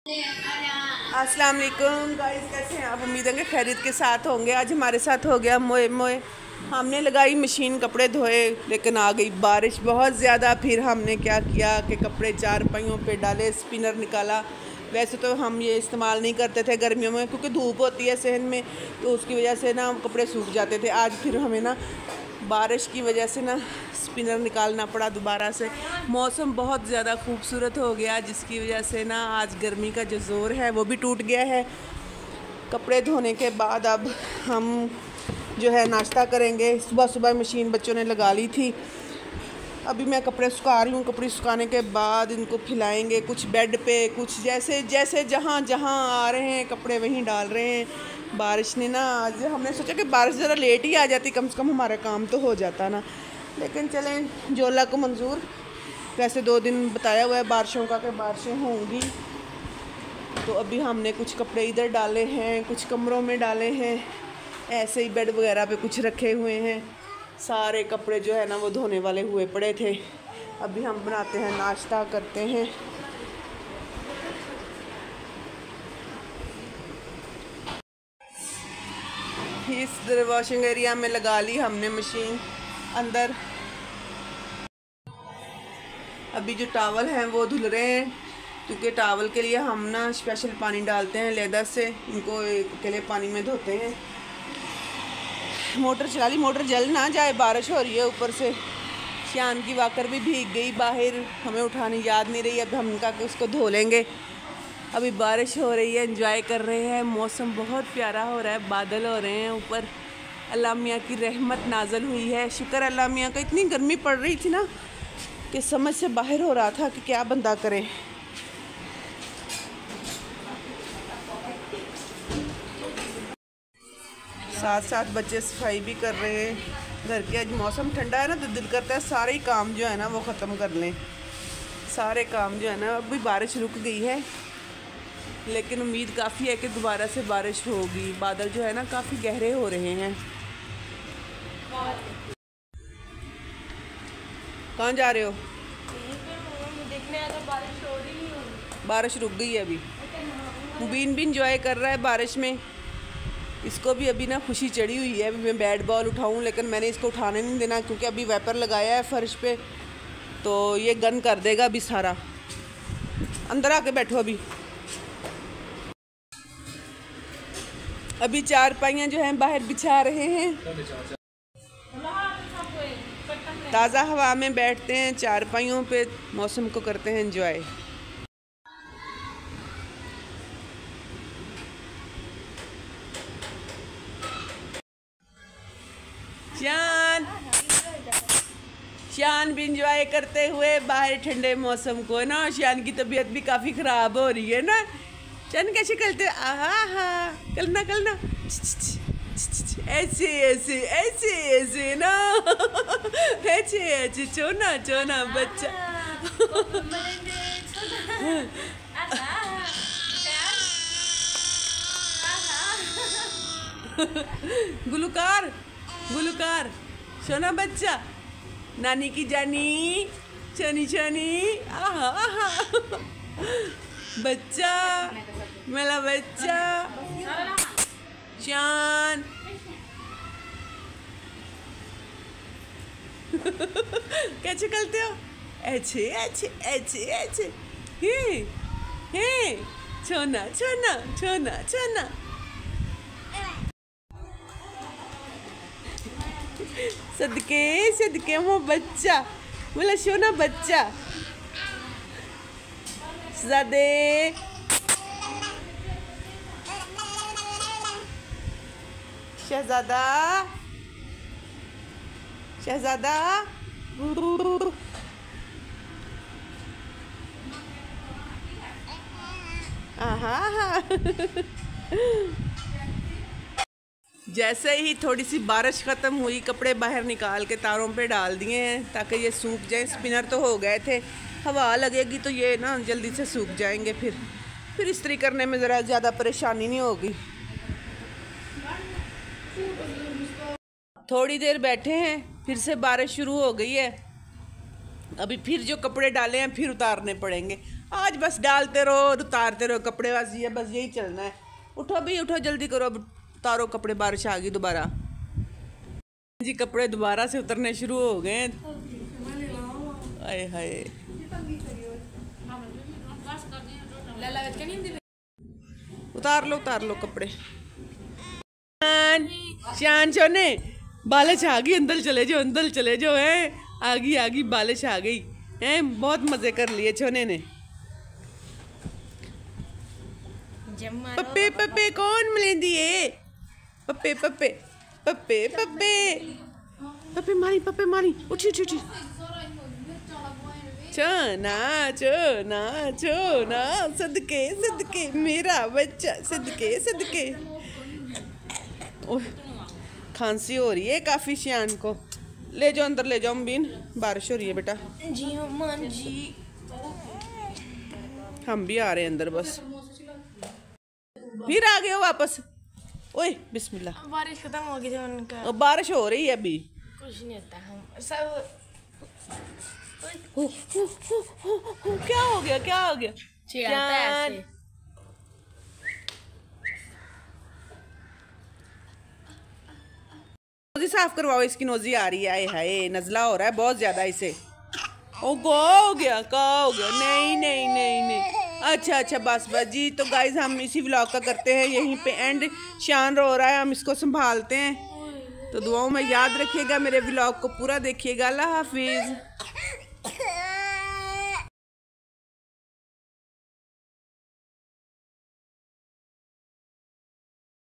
अस्सलाम वालेकुम गाइस, कैसे हैं आप? उम्मीद है कि खैरियत के साथ होंगे। आज हमारे साथ हो गया मोए मोए। हमने लगाई मशीन, कपड़े धोए, लेकिन आ गई बारिश बहुत ज़्यादा। फिर हमने क्या किया कि कपड़े चारपाइयों पे डाले, स्पिनर निकाला। वैसे तो हम ये इस्तेमाल नहीं करते थे गर्मियों में, क्योंकि धूप होती है सहन में, तो उसकी वजह से ना कपड़े सूख जाते थे। आज फिर हमें ना बारिश की वजह से ना स्पिनर निकालना पड़ा दोबारा से। मौसम बहुत ज़्यादा खूबसूरत हो गया, जिसकी वजह से ना आज गर्मी का जो ज़ोर है वो भी टूट गया है। कपड़े धोने के बाद अब हम जो है नाश्ता करेंगे। सुबह सुबह मशीन बच्चों ने लगा ली थी। अभी मैं कपड़े सुखा रही हूँ। कपड़े सुखाने के बाद इनको खिलाएंगे। कुछ बेड पे, कुछ जैसे जैसे जहाँ जहाँ आ रहे हैं कपड़े वहीं डाल रहे हैं। बारिश ने ना, आज हमने सोचा कि बारिश ज़रा लेट ही आ जाती, कम से कम हमारा काम तो हो जाता ना। लेकिन चलें, जो अल्लाह को मंजूर। वैसे 2 दिन बताया हुआ है बारिशों का कि बारिशें होंगी। तो अभी हमने कुछ कपड़े इधर डाले हैं, कुछ कमरों में डाले हैं, ऐसे ही बेड वगैरह पे कुछ रखे हुए हैं। सारे कपड़े जो है ना वो धोने वाले हुए पड़े थे। अभी हम बनाते हैं नाश्ता, करते हैं। इस वॉशिंग एरिया में लगा ली हमने मशीन अंदर। अभी जो टावल हैं वो धुल रहे हैं, क्योंकि टावल के लिए हम ना स्पेशल पानी डालते हैं लेदर से। इनको अकेले पानी में धोते हैं। मोटर चला ली, मोटर जल ना जाए, बारिश हो रही है ऊपर से। शान की वाकर भी भीग गई बाहर, हमें उठानी याद नहीं रही। अब हम कहा कि उसको धो लेंगे। अभी बारिश हो रही है, एंजॉय कर रहे हैं। मौसम बहुत प्यारा हो रहा है, बादल हो रहे हैं ऊपर। अल्लाह मियाँ की रहमत नाज़िल हुई है। शुक्र अल्लाह मियाँ का। इतनी गर्मी पड़ रही थी ना कि समझ से बाहर हो रहा था कि क्या बंदा करे। साथ साथ बच्चे सफाई भी कर रहे हैं घर के। आज मौसम ठंडा है ना, तो दिल करता है सारे ही काम जो है ना वो ख़त्म कर लें। सारे काम जो है ना, अभी बारिश रुक गई है, लेकिन उम्मीद काफ़ी है कि दोबारा से बारिश होगी। बादल जो है ना काफ़ी गहरे हो रहे हैं। कहाँ जा रहे हो? देखने आया था, बारिश हो रही है। बारिश रुक गई है अभी। मुबीन भी इंजॉय कर रहा है बारिश में। इसको भी अभी ना खुशी चढ़ी हुई है। अभी मैं बैट बॉल उठाऊं, लेकिन मैंने इसको उठाने नहीं देना, क्योंकि अभी वाइपर लगाया है फर्श पे, तो ये गन कर देगा अभी सारा। अंदर आके बैठो। अभी चारपाइयाँ जो हैं बाहर बिछा रहे हैं। ताज़ा हवा में बैठते हैं चारपाइयों पे, मौसम को करते हैं एंजॉय। शान भी इंजॉय करते हुए बाहर ठंडे मौसम को ना। शान की तबीयत भी काफ़ी ख़राब हो रही है ना। शान कैसे करते? आहा, कलना कलना, ऐसे ऐसे ऐसे ऐसे ना, ऐसे ऐसे चोना चोना बच्चा। गुलकार गुलकार, सोना बच्चा, नानी की जानी, चनी चनी, आहा आहा, बच्चा, मेरा बच्चा शान। कैसे करते हो? ऐसे ऐसे ऐसे ऐसे, हे छोना छोना छोना छोना। सदके सदके वो बच्चा, बोला सोना बच्चा। ज़्यादा शहजादा शहजादा। आहा। जैसे ही थोड़ी सी बारिश ख़त्म हुई, कपड़े बाहर निकाल के तारों पे डाल दिए हैं ताकि ये सूख जाए। स्पिनर तो हो गए थे, हवा लगेगी तो ये ना जल्दी से सूख जाएंगे। फिर इस्त्री करने में ज़रा ज़्यादा परेशानी नहीं होगी। थोड़ी देर बैठे हैं, फिर से बारिश शुरू हो गई है। अभी फिर जो कपड़े डाले हैं फिर उतारने पड़ेंगे। आज बस डालते रहो और उतारते रहो कपड़े, बस यही चलना है। उठो भी उठो, जल्दी करो, अब उतारो कपड़े, बारिश आ गई दोबारा जी। कपड़े दोबारा से उतरने शुरू हो गए। आए हाय, उतार लो कपड़े। शान छोने बारिश आ गई, अंदर चले जाओ है। आ गई बारिश आ गई है। बहुत मजे कर लिए छोने ने। पप्पे पप्पे कौन मिलेंदी है? पप्पे पप्पे पप्पे पप्पे पप्पे मारी उठी चोना सदके मेरा बच्चा, सदके। खांसी हो रही है काफी शान को। ले जाओ अंदर, ले जाओ अम्बीन, बारिश हो रही है बेटा। जी अम्मा जी। हम भी आ रहे हैं अंदर, बस फिर आ गए हो वापस। ओए बिस्मिल्लाह, बारिश खत्म हो गई थी उनका। बारिश हो रही है अभी। कुछ नहीं होता, हम सब क्या हो गया? चिढ़ाता है ऐसे। नोजी साफ करवाओ, इसकी नोजी आ रही है। हाय नजला हो रहा है बहुत ज्यादा इसे। ओ का हो गया? नहीं। अच्छा बस जी। तो गाइज हम इसी व्लॉग का करते हैं यहीं पे एंड। शान रो रहा है, हम इसको संभालते हैं। तो दुआओं में याद रखिएगा, मेरे व्लॉग को पूरा देखिएगा। अल्लाह हाफिज।